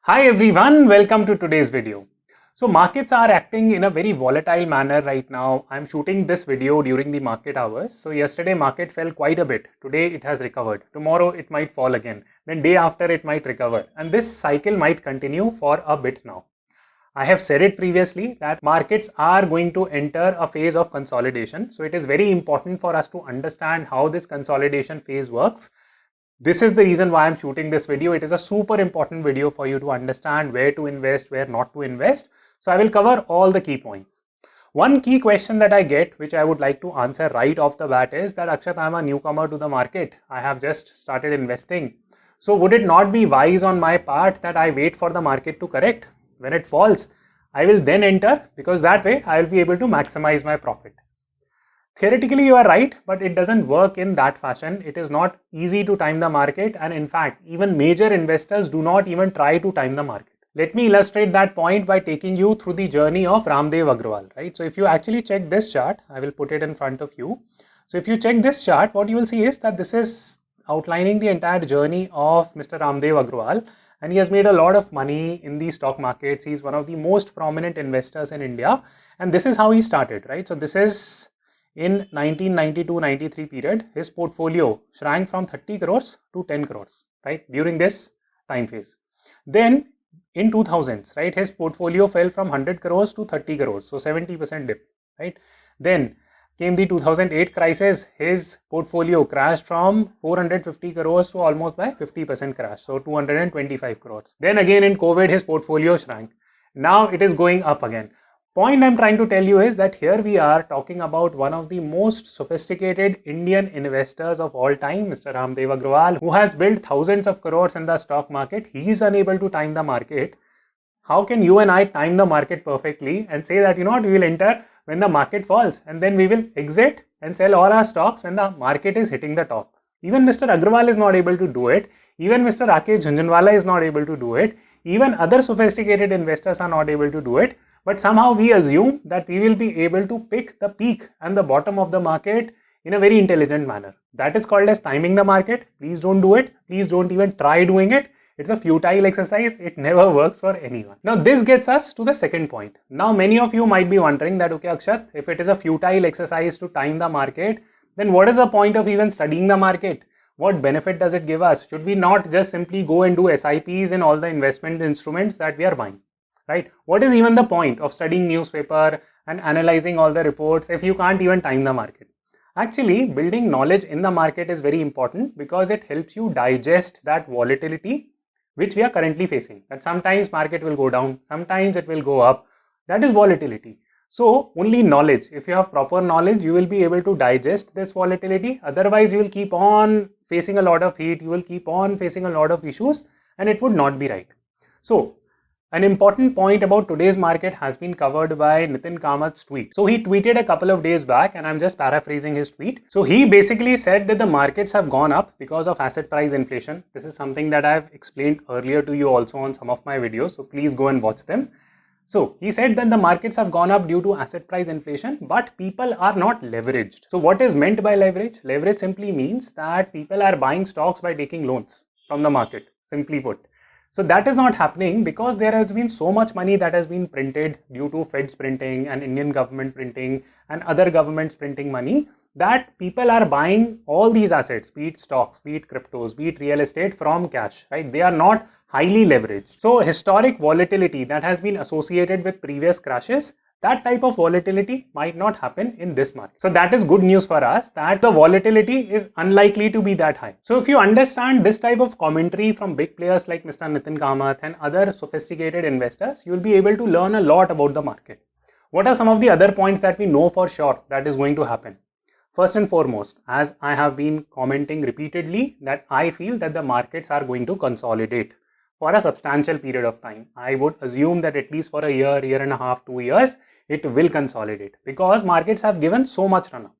Hi everyone, welcome to today's video. So markets are acting in a very volatile manner right now. I'm shooting this video during the market hours. So yesterday market fell quite a bit. Today it has recovered. Tomorrow it might fall again. Then day after it might recover. And this cycle might continue for a bit now. I have said it previously that markets are going to enter a phase of consolidation. So it is very important for us to understand how this consolidation phase works. This is the reason why I'm shooting this video. It is a super important video for you to understand where to invest, where not to invest. So I will cover all the key points. One key question that I get, which I would like to answer right off the bat, is that Akshat, I'm a newcomer to the market. I have just started investing. So would it not be wise on my part that I wait for the market to correct? When it falls, I will then enter, because that way I will be able to maximize my profit. Theoretically, you are right, but it doesn't work in that fashion. It is not easy to time the market, and in fact, even major investors do not even try to time the market. Let me illustrate that point by taking you through the journey of Ramdev Agrawal, right? So if you actually check this chart, I will put it in front of you. So if you check this chart, what you will see is that this is outlining the entire journey of Mr. Ramdev Agrawal, and he has made a lot of money in the stock markets. He's one of the most prominent investors in India, and this is how he started, right? So this is in 1992-93 period, his portfolio shrank from 30 crores to 10 crores, right, during this time phase. Then in 2000s, right, his portfolio fell from 100 crores to 30 crores, so 70% dip, right. Then came the 2008 crisis. His portfolio crashed from 450 crores to almost by 50% crash, so 225 crores. Then again in COVID, his portfolio shrank. Now it is going up again. Point I'm trying to tell you is that here we are talking about one of the most sophisticated Indian investors of all time, Mr. Ramdev Agrawal, who has built thousands of crores in the stock market. He is unable to time the market. How can you and I time the market perfectly and say that, we will enter when the market falls and then we will exit and sell all our stocks when the market is hitting the top? Even Mr. Agrawal is not able to do it. Even Mr. Rakesh Jhunjhunwala is not able to do it. Even other sophisticated investors are not able to do it. But somehow we assume that we will be able to pick the peak and the bottom of the market in a very intelligent manner. That is called as timing the market. Please don't do it. Please don't even try doing it. It's a futile exercise. It never works for anyone. Now this gets us to the second point. Now many of you might be wondering that, okay Akshat, if it is a futile exercise to time the market, then what is the point of even studying the market? What benefit does it give us? Should we not just simply go and do SIPs in all the investment instruments that we are buying? Right? What is even the point of studying newspaper and analyzing all the reports if you can't even time the market? Actually, building knowledge in the market is very important because it helps you digest that volatility which we are currently facing. That sometimes market will go down, sometimes it will go up. That is volatility. So only knowledge, if you have proper knowledge, you will be able to digest this volatility. Otherwise, you will keep on facing a lot of heat, you will keep on facing a lot of issues, and it would not be right. So an important point about today's market has been covered by Nitin Kamath's tweet. So he tweeted a couple of days back, and I'm just paraphrasing his tweet. So he basically said that the markets have gone up because of asset price inflation. This is something that I've explained earlier to you also on some of my videos. So please go and watch them. So he said that the markets have gone up due to asset price inflation, but people are not leveraged. So what is meant by leverage? Leverage simply means that people are buying stocks by taking loans from the market, simply put. So that is not happening because there has been so much money that has been printed due to Fed's printing and Indian government printing and other governments printing money, that people are buying all these assets, be it stocks, be it cryptos, be it real estate, from cash, right? They are not highly leveraged. So historic volatility that has been associated with previous crashes, that type of volatility might not happen in this market. So that is good news for us, that the volatility is unlikely to be that high. So if you understand this type of commentary from big players like Mr. Nitin Kamath and other sophisticated investors, you will be able to learn a lot about the market. What are some of the other points that we know for sure that is going to happen? First and foremost, as I have been commenting repeatedly, that I feel that the markets are going to consolidate for a substantial period of time. I would assume that at least for a year, year and a half, 2 years, it will consolidate because markets have given so much run up.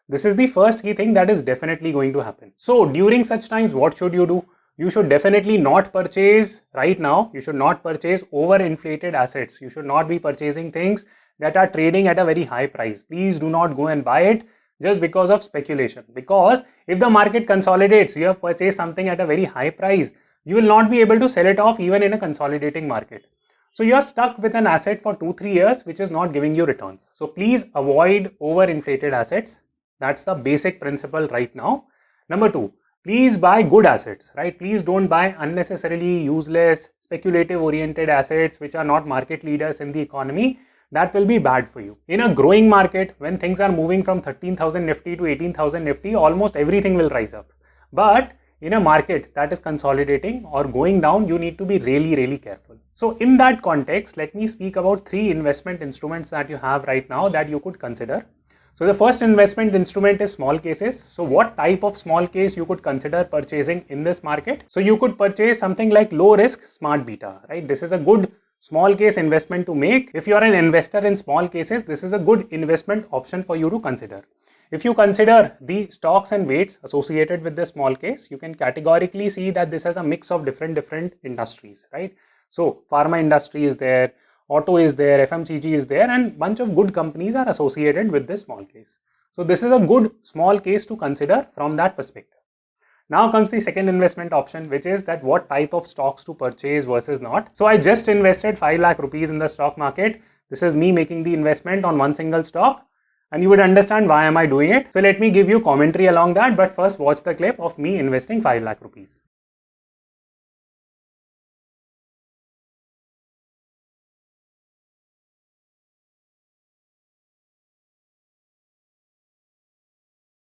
This is the first key thing that is definitely going to happen. So during such times, what should you do? You should definitely not purchase right now. You should not purchase overinflated assets. You should not be purchasing things that are trading at a very high price. Please do not go and buy it just because of speculation. Because if the market consolidates, you have purchased something at a very high price, you will not be able to sell it off even in a consolidating market. So you're stuck with an asset for 2-3 years which is not giving you returns. So please avoid overinflated assets. That's the basic principle right now. Number 2, please buy good assets, right? Please don't buy unnecessarily useless, speculative oriented assets which are not market leaders in the economy. That will be bad for you. In a growing market, when things are moving from 13,000 Nifty to 18,000 Nifty, almost everything will rise up. But in a market that is consolidating or going down, you need to be really careful. So in that context, let me speak about 3 investment instruments that you have right now that you could consider. So the first investment instrument is small cases. So what type of small case you could consider purchasing in this market? So you could purchase something like low risk smart beta, right? This is a good small case investment to make. If you are an investor in small cases, this is a good investment option for you to consider. If you consider the stocks and weights associated with the small case, you can categorically see that this has a mix of different industries, right? So pharma industry is there, auto is there, FMCG is there, and bunch of good companies are associated with this small case. So this is a good small case to consider from that perspective. Now comes the second investment option, which is that what type of stocks to purchase versus not. So I just invested 5 lakh rupees in the stock market. This is me making the investment on one single stock. And you would understand why am I doing it. So let me give you commentary along that, but first watch the clip of me investing 5 lakh rupees.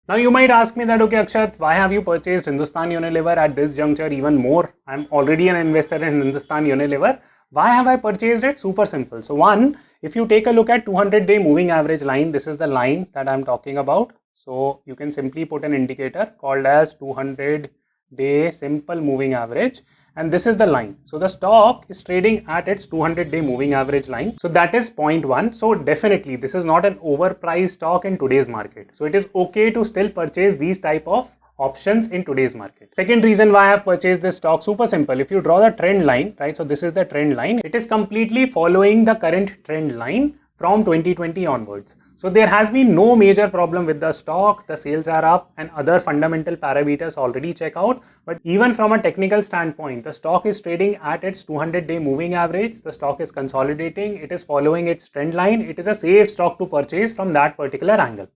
Now you might ask me that, okay Akshat, why have you purchased Hindustan Unilever at this juncture even more? I'm already an investor in Hindustan Unilever. Why have I purchased it? Super simple. So one, if you take a look at 200-day moving average line, this is the line that I'm talking about. So you can simply put an indicator called as 200-day simple moving average. And this is the line. So the stock is trading at its 200-day moving average line. So that is point 1. So definitely this is not an overpriced stock in today's market. So it is okay to still purchase these type of options in today's market. Second reason why I have purchased this stock, super simple. If you draw the trend line, right? So this is the trend line. It is completely following the current trend line from 2020 onwards. So there has been no major problem with the stock, the sales are up and other fundamental parameters already check out. But even from a technical standpoint, the stock is trading at its 200-day moving average. The stock is consolidating. It is following its trend line. It is a safe stock to purchase from that particular angle.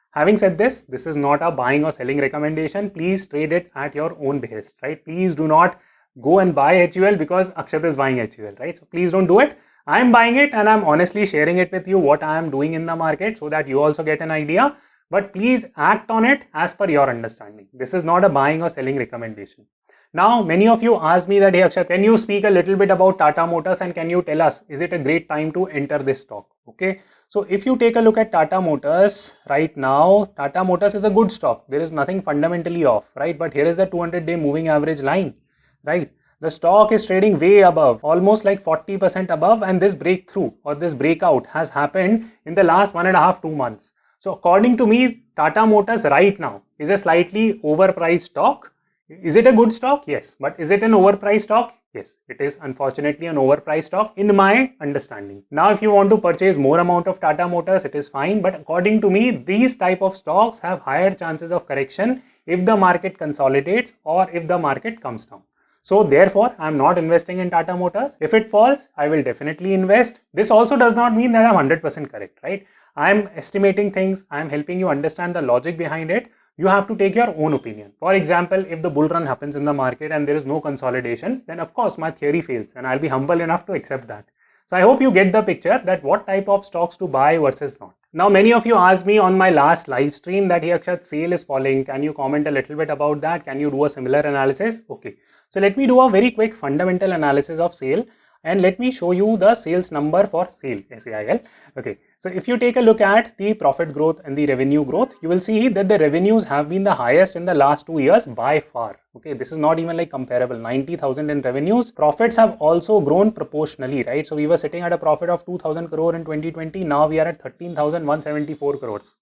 Having said this is not a buying or selling recommendation. Please trade it at your own behest, right? Please do not go and buy HUL because Akshat is buying HUL, right? So please don't do it. I'm buying it and I'm honestly sharing it with you what I am doing in the market so that you also get an idea. But please act on it as per your understanding. This is not a buying or selling recommendation. Now, many of you ask me that, hey Akshat, can you speak a little bit about Tata Motors and can you tell us, is it a great time to enter this stock? Okay. So if you take a look at Tata Motors right now, Tata Motors is a good stock. There is nothing fundamentally off, right? But here is the 200-day moving average line, right? The stock is trading way above, almost like 40% above, and this breakthrough or this breakout has happened in the last 1.5-2 months. So according to me, Tata Motors right now is a slightly overpriced stock. Is it a good stock? Yes. But is it an overpriced stock? Yes. It is unfortunately an overpriced stock in my understanding. Now, if you want to purchase more amount of Tata Motors, it is fine. But according to me, these type of stocks have higher chances of correction if the market consolidates or if the market comes down. So therefore, I am not investing in Tata Motors. If it falls, I will definitely invest. This also does not mean that I am 100% correct, right? I am estimating things. I am helping you understand the logic behind it. You have to take your own opinion. For example, if the bull run happens in the market and there is no consolidation, then of course my theory fails and I'll be humble enough to accept that. So I hope you get the picture that what type of stocks to buy versus not. Now, many of you asked me on my last live stream that, hey Akshat, sale is falling. Can you comment a little bit about that? Can you do a similar analysis? Okay. So let me do a very quick fundamental analysis of sale and let me show you the sales number for sale, SAIL. Okay. So if you take a look at the profit growth and the revenue growth, you will see that the revenues have been the highest in the last 2 years by far. Okay. This is not even like comparable. 90,000 in revenues. Profits have also grown proportionally, right? So we were sitting at a profit of 2,000 crore in 2020. Now we are at 13,174 crores.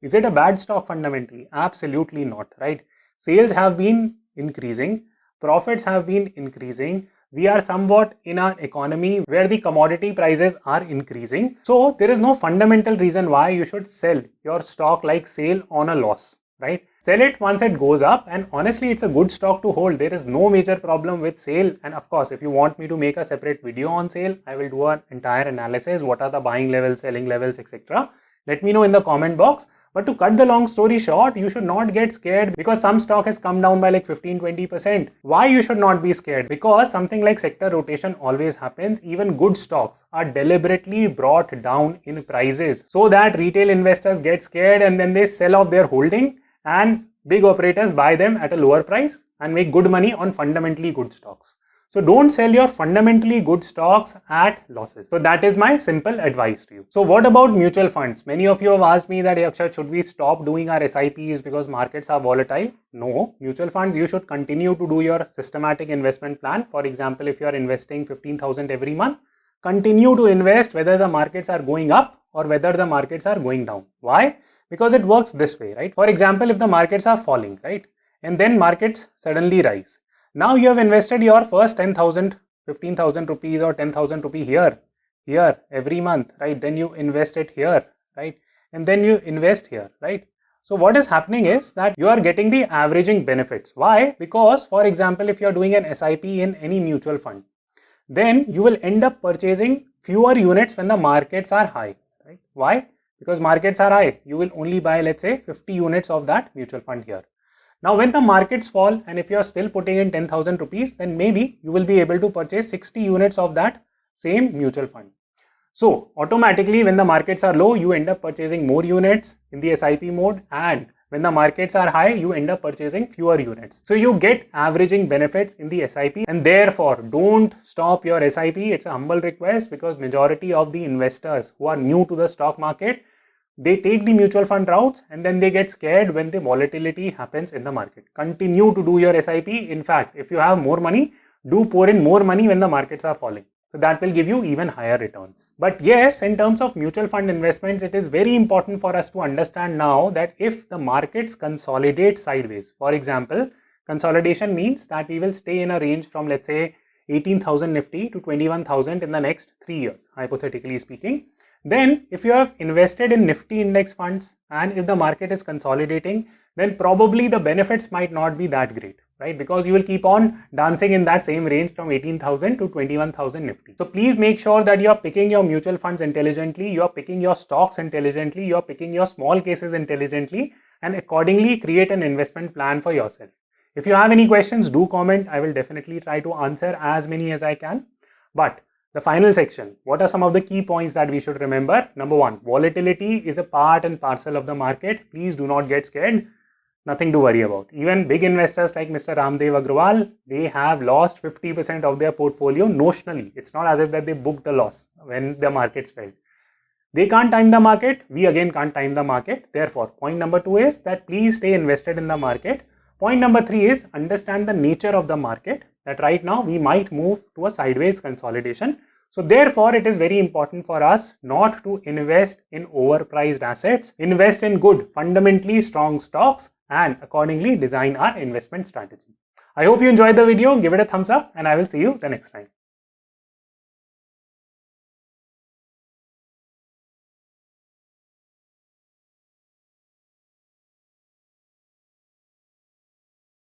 Is it a bad stock fundamentally? Absolutely not, right? Sales have been increasing. Profits have been increasing. We are somewhat in an economy where the commodity prices are increasing. So there is no fundamental reason why you should sell your stock like SAIL on a loss, right? Sell it once it goes up, and honestly, it's a good stock to hold. There is no major problem with sale. And of course, if you want me to make a separate video on sale, I will do an entire analysis. What are the buying levels, selling levels, etc. Let me know in the comment box. But to cut the long story short, you should not get scared because some stock has come down by like 15-20%. Why you should not be scared? Because something like sector rotation always happens. Even good stocks are deliberately brought down in prices so that retail investors get scared and then they sell off their holding and big operators buy them at a lower price and make good money on fundamentally good stocks. So don't sell your fundamentally good stocks at losses. So that is my simple advice to you. So what about mutual funds? Many of you have asked me that, hey, Akshat, should we stop doing our SIPs because markets are volatile? No. Mutual funds, you should continue to do your systematic investment plan. For example, if you are investing 15,000 every month, continue to invest whether the markets are going up or whether the markets are going down. Why? Because it works this way, right? For example, if the markets are falling, right, and then markets suddenly rise. Now you have invested your first 10,000, 15,000 rupees or 10,000 rupees here every month, right? Then you invest it here, right? And then you invest here, right? So what is happening is that you are getting the averaging benefits. Why? Because, for example, if you are doing an SIP in any mutual fund, then you will end up purchasing fewer units when the markets are high, right? Why? Because markets are high. You will only buy, let's say, 50 units of that mutual fund here. Now, when the markets fall and if you are still putting in 10,000 rupees, then maybe you will be able to purchase 60 units of that same mutual fund. So automatically when the markets are low, you end up purchasing more units in the SIP mode, and when the markets are high, you end up purchasing fewer units. So you get averaging benefits in the SIP, and therefore don't stop your SIP. It's a humble request because majority of the investors who are new to the stock market, they take the mutual fund routes and then they get scared when the volatility happens in the market. Continue to do your SIP. In fact, if you have more money, do pour in more money when the markets are falling. So that will give you even higher returns. But yes, in terms of mutual fund investments, it is very important for us to understand now that if the markets consolidate sideways, for example, consolidation means that we will stay in a range from, let's say, 18,000 Nifty to 21,000 in the next 3 years, hypothetically speaking. Then if you have invested in Nifty index funds and if the market is consolidating, then probably the benefits might not be that great, right? Because you will keep on dancing in that same range from 18,000 to 21,000 Nifty. So please make sure that you are picking your mutual funds intelligently, you are picking your stocks intelligently, you are picking your small cases intelligently, and accordingly create an investment plan for yourself. If you have any questions, do comment. I will definitely try to answer as many as I can. But the final section, what are some of the key points that we should remember? Number one, volatility is a part and parcel of the market. Please do not get scared. Nothing to worry about. Even big investors like Mr. Ramdev Agrawal, they have lost 50% of their portfolio notionally. It's not as if that they booked a loss when the markets fell. They can't time the market. We again can't time the market. Therefore, point number two is that please stay invested in the market. Point number three is understand the nature of the market, that right now we might move to a sideways consolidation. So therefore, it is very important for us not to invest in overpriced assets, invest in good, fundamentally strong stocks, and accordingly design our investment strategy. I hope you enjoyed the video. Give it a thumbs up and I will see you the next time.